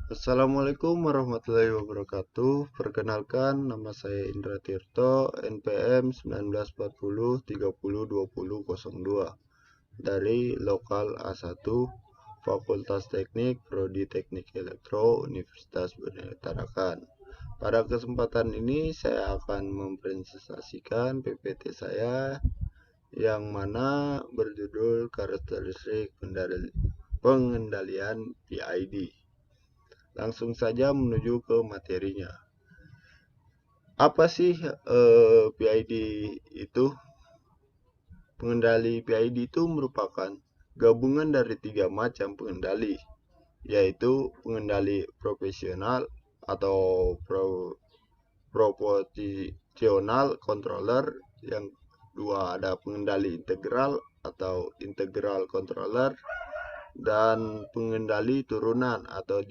Assalamualaikum warahmatullahi wabarakatuh. Perkenalkan, nama saya Indra Tirto, NPM 1940 30 20 02 dari lokal A1 Fakultas Teknik Prodi Teknik Elektro Universitas Bina Tarakan. Pada kesempatan ini saya akan mempresentasikan PPT saya yang mana berjudul karakteristik pengendalian PID. Langsung saja menuju ke materinya. Apa sih PID itu? Pengendali PID itu merupakan gabungan dari 3 macam pengendali, yaitu pengendali profesional atau proportional controller, yang dua ada pengendali integral atau integral controller, dan pengendali turunan atau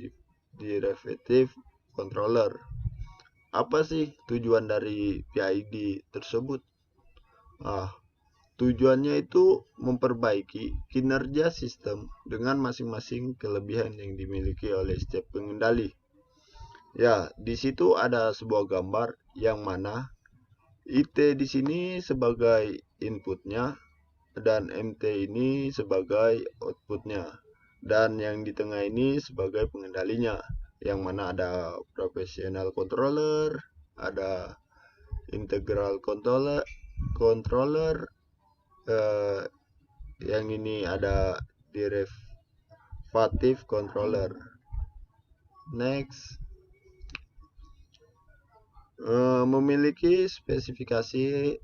derivative controller. Apa sih tujuan dari PID tersebut? Tujuannya itu memperbaiki kinerja sistem dengan masing-masing kelebihan yang dimiliki oleh setiap pengendali. Ya, di situ ada sebuah gambar yang mana IT di sini sebagai inputnya dan MT ini sebagai outputnya, dan yang di tengah ini sebagai pengendalinya, yang mana ada professional controller, ada integral controller, yang ini ada derivative controller. Next, memiliki spesifikasi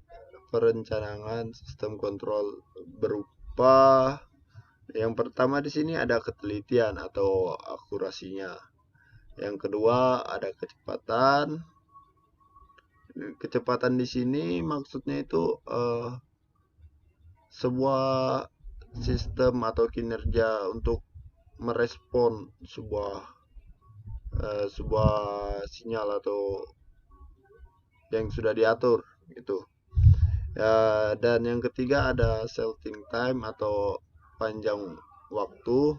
perencanaan sistem kontrol berupa yang pertama di sini ada ketelitian atau akurasinya. Yang kedua ada kecepatan. Kecepatan di sini maksudnya itu sebuah sistem atau kinerja untuk merespon sebuah sinyal atau yang sudah diatur gitu. Ya, dan yang ketiga ada setting time atau panjang waktu.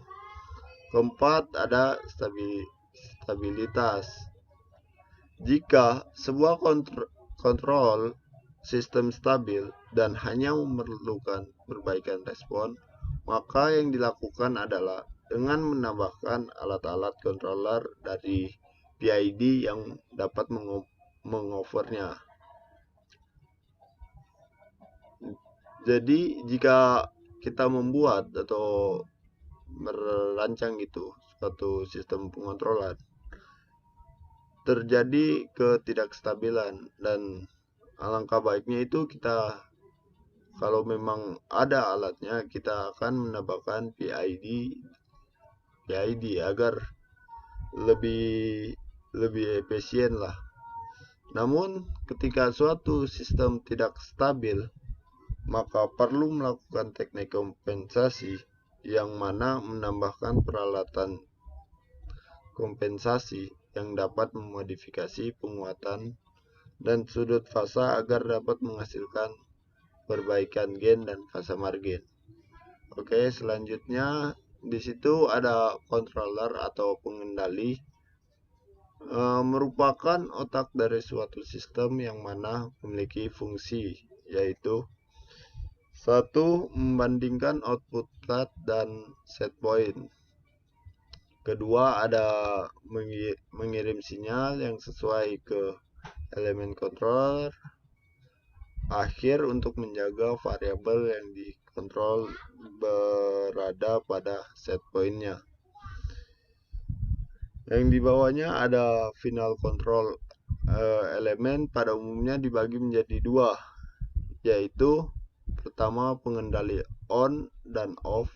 Keempat ada stabilitas. Jika sebuah kontrol sistem stabil dan hanya memerlukan perbaikan respon, maka yang dilakukan adalah dengan menambahkan alat-alat controller dari PID yang dapat mengovernya. Jadi jika kita membuat atau merancang itu suatu sistem pengontrolan, terjadi ketidakstabilan, dan alangkah baiknya itu kita, kalau memang ada alatnya, kita akan menambahkan PID agar lebih efisien lah. Namun ketika suatu sistem tidak stabil, maka perlu melakukan teknik kompensasi, yang mana menambahkan peralatan kompensasi yang dapat memodifikasi penguatan dan sudut fasa agar dapat menghasilkan perbaikan gain dan fasa margin. Oke, selanjutnya di situ ada controller atau pengendali, merupakan otak dari suatu sistem yang mana memiliki fungsi, yaitu satu, membandingkan output cut dan set point. Kedua, ada mengirim sinyal yang sesuai ke elemen controller. Akhir, untuk menjaga variabel yang dikontrol berada pada set pointnya. Yang di bawahnya ada final control elemen, pada umumnya dibagi menjadi dua, yaitu pertama pengendali on dan off.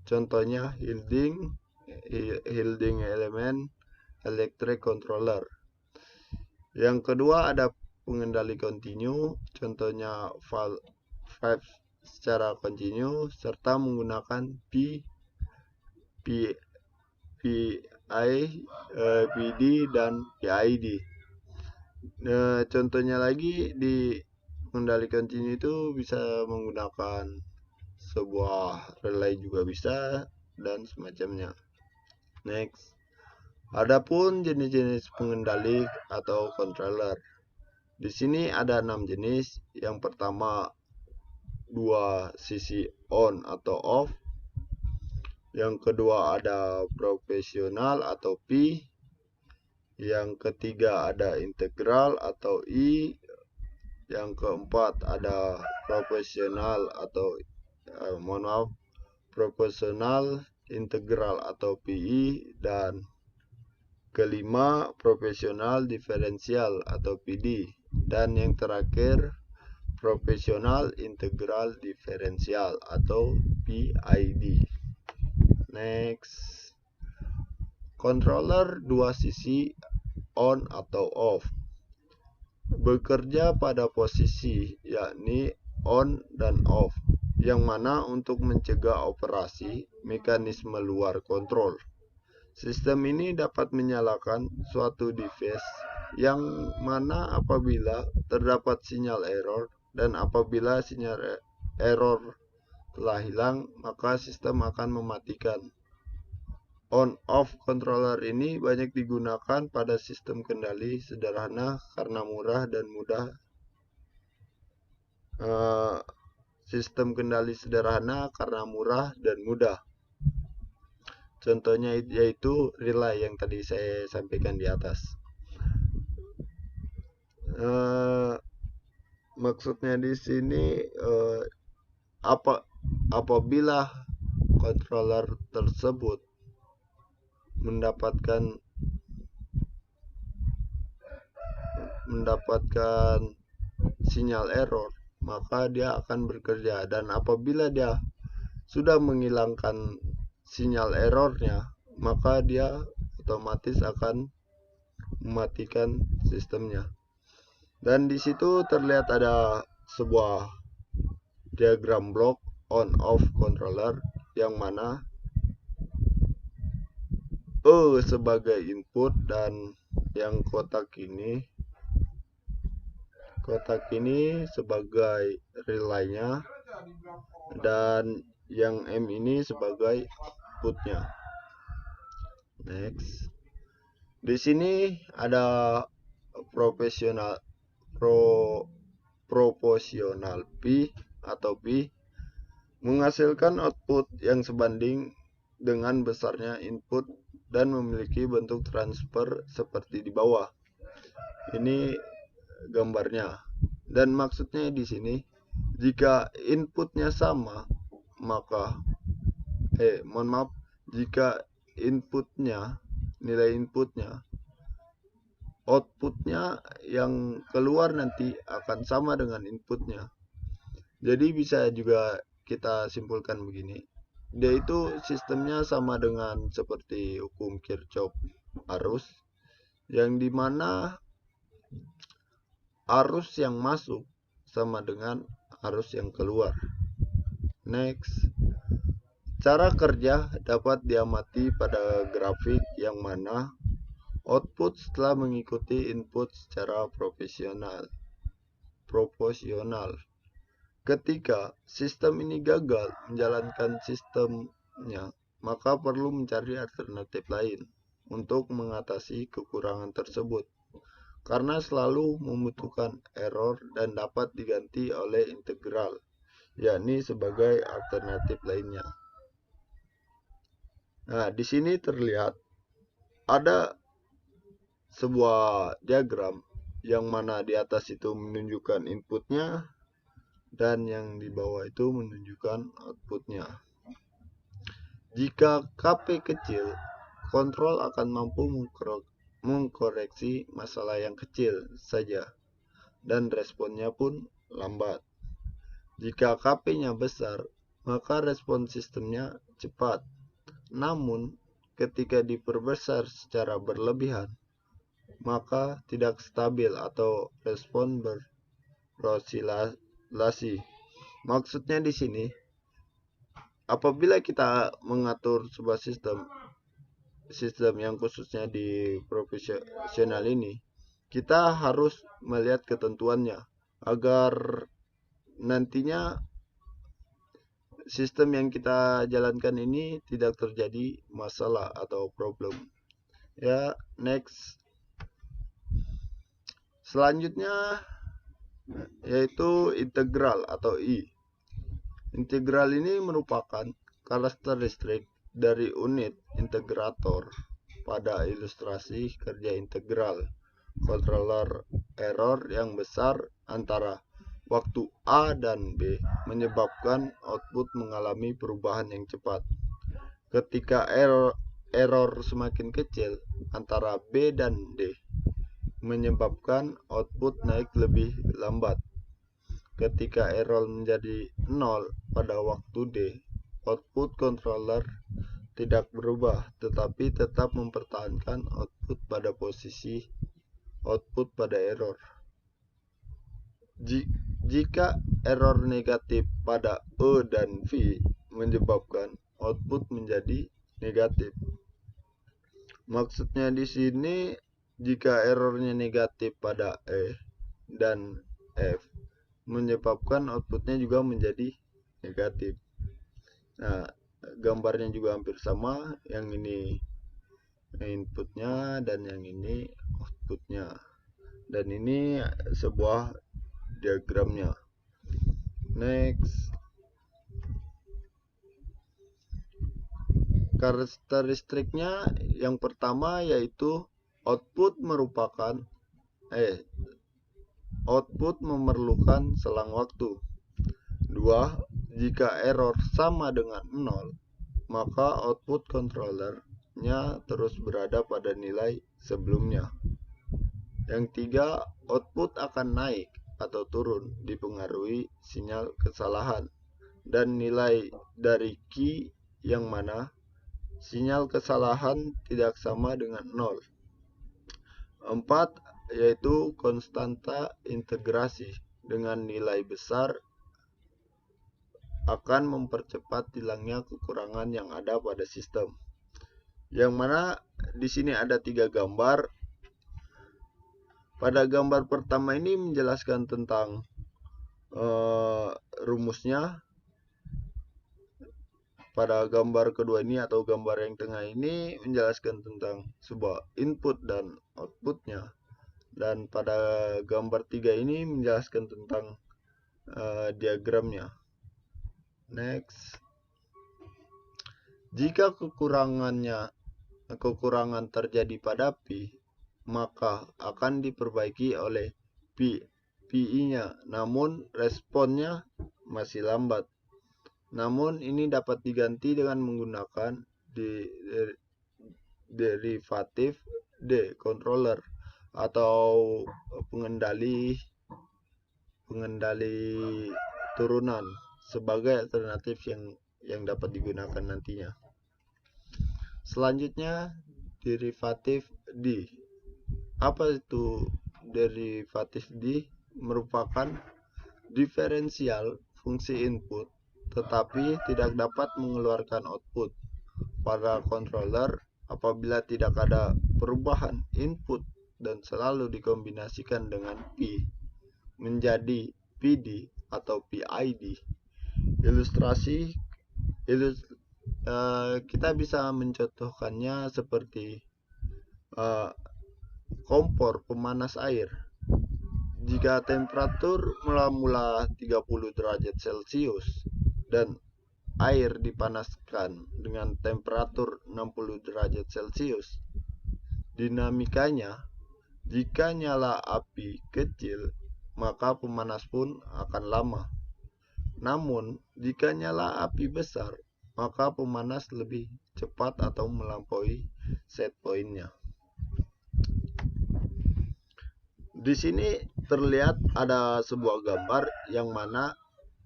Contohnya yielding element electric controller. Yang kedua ada pengendali continue, contohnya valve secara continue serta menggunakan PD dan PID. Contohnya lagi di pengendali continue itu bisa menggunakan sebuah relay juga bisa, dan semacamnya. Next, Adapun jenis-jenis pengendali atau controller. Di sini ada 6 jenis. Yang pertama, dua sisi on atau off. Yang kedua ada profesional atau P. Yang ketiga ada integral atau I. Yang keempat ada profesional atau proporsional integral atau PI, dan kelima profesional diferensial atau PD, dan yang terakhir profesional integral diferensial atau PID. Next, controller dua sisi on atau off bekerja pada posisi yakni on dan off, yang mana untuk mencegah operasi mekanisme luar kontrol. Sistem ini dapat menyalakan suatu device yang mana apabila terdapat sinyal error, dan apabila sinyal error telah hilang, maka sistem akan mematikan. On-off controller ini banyak digunakan pada sistem kendali sederhana karena murah dan mudah. Sistem kendali sederhana karena murah dan mudah. Contohnya yaitu relay yang tadi saya sampaikan di atas. Maksudnya di sini apabila controller tersebut mendapatkan sinyal error, maka dia akan bekerja, dan apabila dia sudah menghilangkan sinyal errornya, maka dia otomatis akan mematikan sistemnya. Dan di situ terlihat ada sebuah diagram blok on-off controller, yang mana E sebagai input, dan yang kotak ini sebagai relaynya, dan yang M ini sebagai outputnya. Next, di sini ada proporsional P atau P menghasilkan output yang sebanding dengan besarnya input dan memiliki bentuk transfer seperti di bawah. Ini gambarnya. Dan maksudnya di sini, jika inputnya sama, maka jika nilai inputnya, outputnya yang keluar nanti akan sama dengan inputnya. Jadi bisa juga kita simpulkan begini, dia itu sistemnya sama dengan seperti hukum Kirchhoff arus, yang dimana arus yang masuk sama dengan arus yang keluar. Next, cara kerja dapat diamati pada grafik, yang mana output setelah mengikuti input secara proporsional. Ketika sistem ini gagal menjalankan sistemnya, maka perlu mencari alternatif lain untuk mengatasi kekurangan tersebut, karena selalu membutuhkan error dan dapat diganti oleh integral, yakni sebagai alternatif lainnya. Nah, di sini terlihat ada sebuah diagram, yang mana di atas itu menunjukkan inputnya, dan yang di bawah itu menunjukkan outputnya. Jika KP kecil, kontrol akan mampu mengkoreksi masalah yang kecil saja, dan responnya pun lambat. Jika KP-nya besar, maka respon sistemnya cepat. Namun, ketika diperbesar secara berlebihan, maka tidak stabil atau respon beroscilasi. Maksudnya di sini, apabila kita mengatur sebuah sistem yang khususnya di profesional ini, kita harus melihat ketentuannya agar nantinya sistem yang kita jalankan ini tidak terjadi masalah atau problem. Ya, next. Selanjutnya yaitu integral atau I. Integral ini merupakan karakteristik dari unit integrator pada ilustrasi kerja integral controller error yang besar antara waktu A dan B menyebabkan output mengalami perubahan yang cepat. Ketika error semakin kecil antara B dan D menyebabkan output naik lebih lambat. Ketika error menjadi 0 pada waktu D, output controller tidak berubah, tetapi tetap mempertahankan output pada posisi output pada error. Jika error negatif pada E dan V menyebabkan output menjadi negatif. Maksudnya di sini jika errornya negatif pada E dan F menyebabkan outputnya juga menjadi negatif. Nah, gambarnya juga hampir sama, yang ini inputnya dan yang ini outputnya, dan ini sebuah diagramnya. Next, karakteristiknya yang pertama yaitu output memerlukan selang waktu. 2. Jika error sama dengan 0, maka output controllernya terus berada pada nilai sebelumnya. Yang 3, output akan naik atau turun dipengaruhi sinyal kesalahan dan nilai dari key yang mana sinyal kesalahan tidak sama dengan 0. 4. Yaitu konstanta integrasi dengan nilai besar akan mempercepat hilangnya kekurangan yang ada pada sistem. Yang mana di sini ada 3 gambar. Pada gambar pertama ini menjelaskan tentang rumusnya. Pada gambar kedua ini atau gambar yang tengah ini menjelaskan tentang sebuah input dan outputnya. Dan pada gambar 3 ini menjelaskan tentang diagramnya. Next. Jika kekurangan terjadi pada P, maka akan diperbaiki oleh PI-nya, namun responnya masih lambat. Namun ini dapat diganti dengan menggunakan derivatif D controller atau pengendali turunan sebagai alternatif yang dapat digunakan nantinya. Selanjutnya, derivatif D. Apa itu derivatif D? Merupakan diferensial fungsi input tetapi tidak dapat mengeluarkan output pada controller apabila tidak ada perubahan input dan selalu dikombinasikan dengan P menjadi PD atau PID. Kita bisa mencontohkannya seperti kompor pemanas air. Jika temperatur mula-mula 30 derajat Celcius dan air dipanaskan dengan temperatur 60 derajat Celcius, dinamikanya, jika nyala api kecil, maka pemanas pun akan lama. Namun, jika nyala api besar, maka pemanas lebih cepat atau melampaui set point-nya. Di sini terlihat ada sebuah gambar yang mana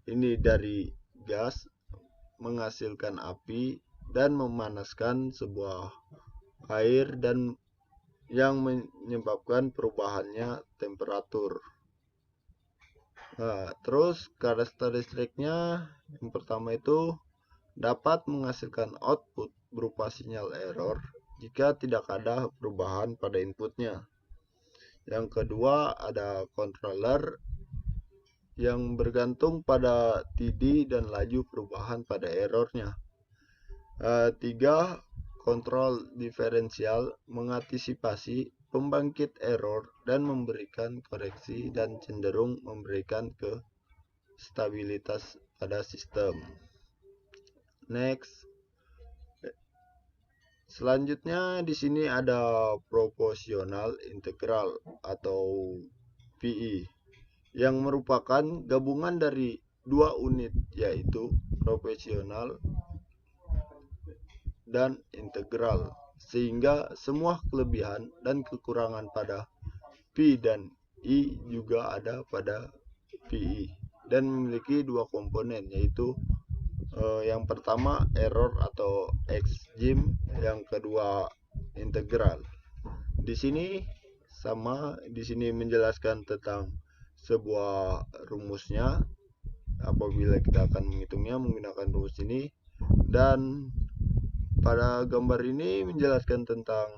ini dari gas menghasilkan api dan memanaskan sebuah air dan yang menyebabkan perubahannya temperatur. Nah, terus karakteristiknya yang pertama itu dapat menghasilkan output berupa sinyal error jika tidak ada perubahan pada inputnya. Yang kedua ada controller yang bergantung pada TD dan laju perubahan pada errornya. 3. kontrol diferensial mengantisipasi pembangkit error dan memberikan koreksi dan cenderung memberikan stabilitas pada sistem. Next. Selanjutnya di sini ada proporsional integral atau PI yang merupakan gabungan dari dua unit yaitu proporsional dan integral, sehingga semua kelebihan dan kekurangan pada P dan I juga ada pada PI dan memiliki dua komponen yaitu yang pertama error atau extreme, yang kedua integral. Di sini menjelaskan tentang sebuah rumusnya apabila kita akan menghitungnya menggunakan rumus ini, dan pada gambar ini menjelaskan tentang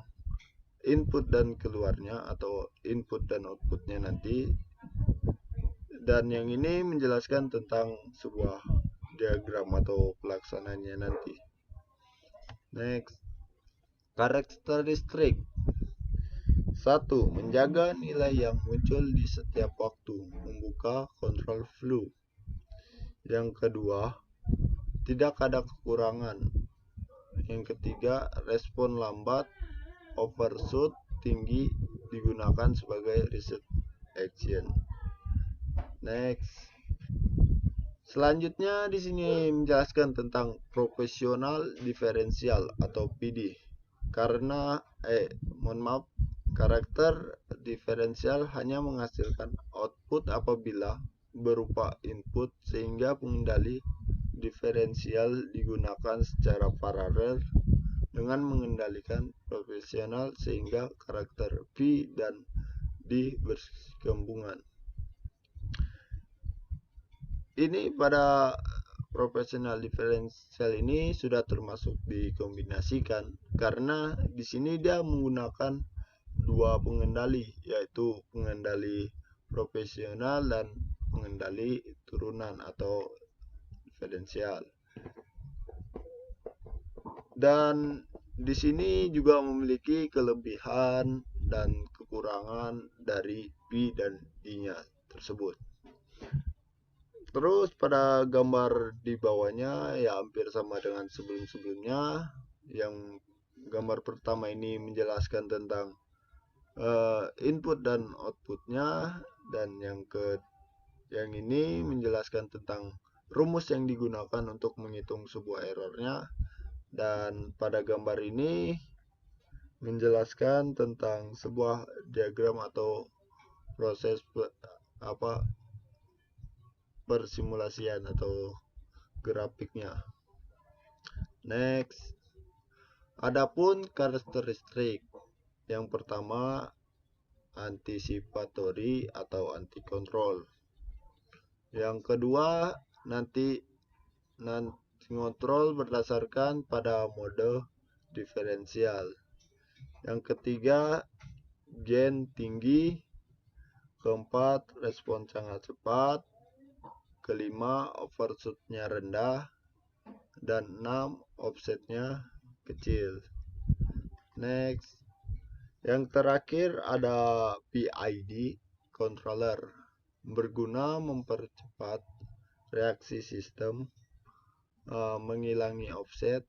input dan keluarnya atau input dan outputnya nanti, dan yang ini menjelaskan tentang sebuah diagram atau pelaksanaannya nanti. Next, karakteristik 1. Menjaga nilai yang muncul di setiap waktu, membuka control flow. Yang kedua, tidak ada kekurangan. Yang ketiga, respon lambat, overshoot tinggi, digunakan sebagai reset action. Next. Selanjutnya di sini menjelaskan tentang proporsional diferensial atau PD. Karakter diferensial hanya menghasilkan output apabila berupa input, sehingga pengendali diferensial digunakan secara paralel dengan mengendalikan proporsional sehingga karakter P dan D berkesinambungan. Ini pada proporsional diferensial ini sudah termasuk dikombinasikan karena di sini dia menggunakan dua pengendali, yaitu pengendali proporsional dan pengendali turunan atau diferensial. Dan di sini juga memiliki kelebihan dan kekurangan dari P dan D-nya tersebut. Terus pada gambar di bawahnya ya hampir sama dengan sebelum-sebelumnya. Yang gambar pertama ini menjelaskan tentang input dan outputnya, dan yang ini menjelaskan tentang rumus yang digunakan untuk menghitung sebuah errornya, dan pada gambar ini menjelaskan tentang sebuah diagram atau proses persimulasian atau grafiknya. Next, adapun karakteristik yang pertama anticipatory atau anti control. Yang kedua nanti kontrol berdasarkan pada mode diferensial. Yang ketiga gain tinggi. Keempat respon sangat cepat. Kelima overshootnya rendah. Dan 6 offsetnya kecil. Next, yang terakhir ada PID controller, berguna mempercepat reaksi sistem, menghilangi offset,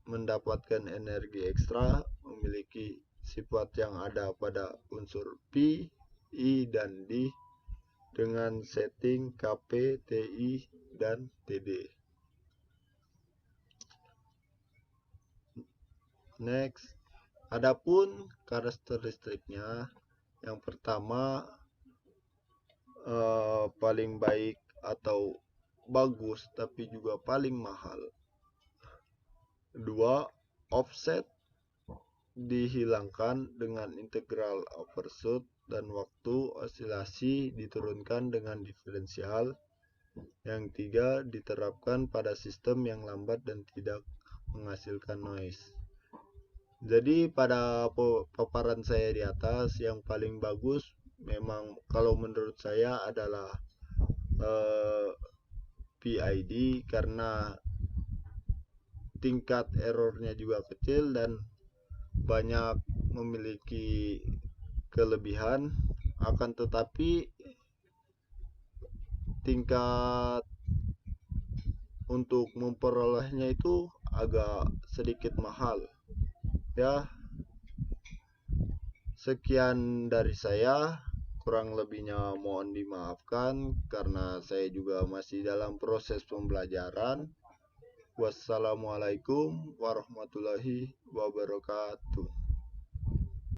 mendapatkan energi ekstra, memiliki sifat yang ada pada unsur P, I, dan D dengan setting KP, TI, dan TD. Next, adapun karakteristiknya, yang pertama paling baik atau bagus tapi juga paling mahal. 2. Offset dihilangkan dengan integral overshoot dan waktu osilasi diturunkan dengan diferensial. Yang 3. Diterapkan pada sistem yang lambat dan tidak menghasilkan noise. Jadi pada paparan saya di atas, yang paling bagus memang kalau menurut saya adalah PID, karena tingkat errornya juga kecil dan banyak memiliki kelebihan, akan tetapi tingkat untuk memperolehnya itu agak sedikit mahal. Ya, sekian dari saya, kurang lebihnya mohon dimaafkan karena saya juga masih dalam proses pembelajaran. Wassalamualaikum warahmatullahi wabarakatuh.